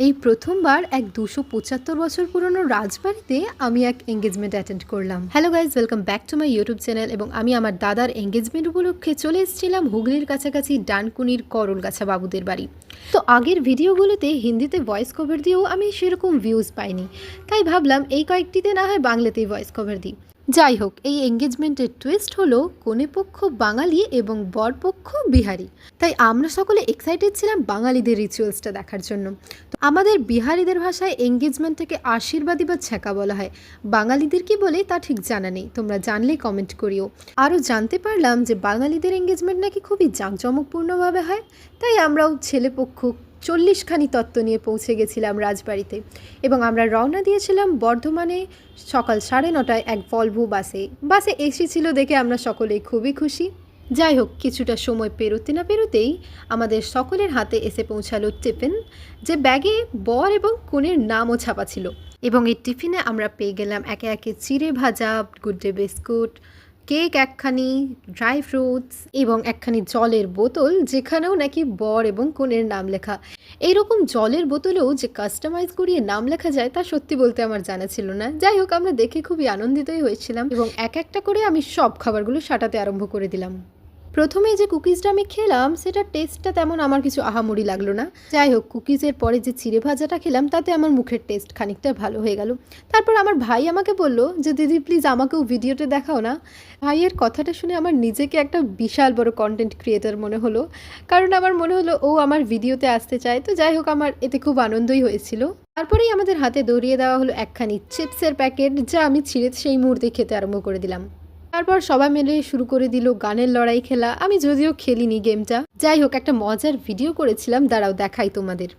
এই প্রথমবার এক ২৭৫ বছর পুরনো রাজবাড়িতে আমি এক এঙ্গেজমেন্ট অ্যাটেন্ড করলাম। Hello guys, welcome back to my YouTube channel. এবং আমি আমার দাদার এঙ্গেজমেন্ট উপলক্ষে চলে এসেছিলাম হুগলির কাছাকাছি ডানকুনির করলগাছা বাবুদের বাড়ি। তো আগের ভিডিওগুলোতে হিন্দিতে ভয়েস কভার দিয়েও আমি সেরকম ভিউজ পাইনি, তাই ভাবলাম এই কয়েকটিতে না হয় বাংলাতেই ভয়েস কভার দিই। যাই হোক, এই এঙ্গেজমেন্টের টুইস্ট হলো কনেপক্ষ বাঙালি এবং বরপক্ষ বিহারি। তাই আমরা সকলে এক্সাইটেড ছিলাম বাঙালিদের রিচুয়ালসটা দেখার জন্য। তো আমাদের বিহারিদের ভাষায় এঙ্গেজমেন্টটাকে আশীর্বাদী বা ছ্যাঁকা বলা হয়। বাঙালিদের কি বলে তা ঠিক জানা নেই, তোমরা জানলেই কমেন্ট করিও। আরও জানতে পারলাম যে বাঙালিদের এঙ্গেজমেন্ট নাকি খুবই জাঁকজমকপূর্ণভাবে হয়। তাই আমরাও ছেলেপক্ষ 40খানি তত্ত্ব নিয়ে পৌঁছে গেছিলাম রাজবাড়িতে, এবং আমরা রওনা দিয়েছিলাম বর্ধমানে সকাল 9:30টায় এক ভলভো বাসে এসেছিল দেখে আমরা সকলেই খুবই খুশি। যাই হোক, কিছুটা সময় পেরোতে না পেরোতেই আমাদের সকলের হাতে এসে পৌঁছালো টিফিন, যে ব্যাগে বর এবং কনের নামও ছাপা ছিল। এবং এই টিফিনে আমরা পেয়ে গেলাম একে একে চিড়ে ভাজা, গুড ডে বিস্কুট, কেক একখানি, ড্রাই ফ্রুটস এবং একখানি জলের বোতল, যেখানেও নাকি বর এবং কনের নাম লেখা। এইরকম জলের বোতলেও যে কাস্টমাইজ করিয়ে নাম লেখা যায় তা সত্যি বলতে আমার জানা ছিল না। যাই হোক, আমরা দেখে খুবই আনন্দিতই হয়েছিলাম এবং এক একটা করে আমি সব খাবারগুলো সাঁটাতে আরম্ভ করে দিলাম। প্রথমে যে কুকিজটা আমি খেলাম সেটার টেস্টটা তেমন আমার কিছু আহামরি লাগলো না। যাই হোক, কুকিজের পরে যে চিড়ে ভাজাটা খেলাম তাতে আমার মুখের টেস্ট খানিকটা ভালো হয়ে গেল। তারপর আমার ভাই আমাকে বলল যে দিদি প্লিজ আমাকেও ভিডিওতে দেখাও না। ভাইয়ের কথাটা শুনে আমার নিজেকে একটা বিশাল বড় কন্টেন্ট ক্রিয়েটার মনে হলো, কারণ আমার মনে হলো ও আমার ভিডিওতে আসতে চায়। তো যাই হোক, আমার এতে খুব আনন্দই হয়েছিল। তারপরেই আমাদের হাতে ধরিয়ে দেওয়া হলো একখানি চিপসের প্যাকেট, যা আমি ছিঁড়ে সেই মুহূর্তে খেতে আরম্ভ করে দিলাম। তারপর সবাই মিলে শুরু করে দিল গানের লড়াই খেলা। আমি যদিও খেলিনি গেমটা। যাই হোক, একটা মজার ভিডিও করেছিলাম, দাঁড়াও দেখাই তোমাদের।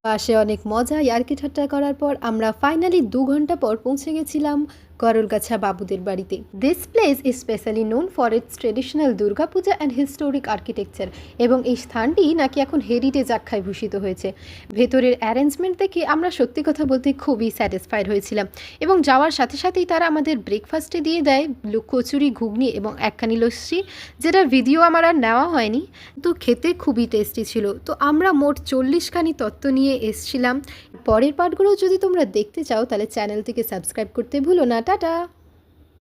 পাশে অনেক মজা ইয়ার্কি ঠাট্টা করার পর আমরা ফাইনালি 2 ঘন্টা পর পৌঁছে গেছিলাম করলগাছা বাবুদের বাড়িতে। This place is specially known for its traditional Durga Puja and historic architecture. এবং এই স্থানটি নাকি এখন হেরিটেজ আখ্যায় ভূষিত হয়েছে। ভেতরের অ্যারেঞ্জমেন্ট দেখে আমরা সত্যি কথা বলতে খুবই স্যাটিসফাইড হয়েছিলাম। এবং যাওয়ার সাথে সাথেই তারা আমাদের ব্রেকফাস্টে দিয়ে দেয় কচুরি, ঘুগনি এবং একখানি লস্যি, যেটার ভিডিও আমার আর নেওয়া হয়নি, তো খেতে খুবই টেস্টি ছিল। তো আমরা মোট 40খানি তত্ত্ব নিয়ে এসছিলাম। পরের পার্টগুলো যদি তোমরা দেখতে চাও তাহলে চ্যানেলটিকে সাবস্ক্রাইব করতে ভুলো না। টাটা।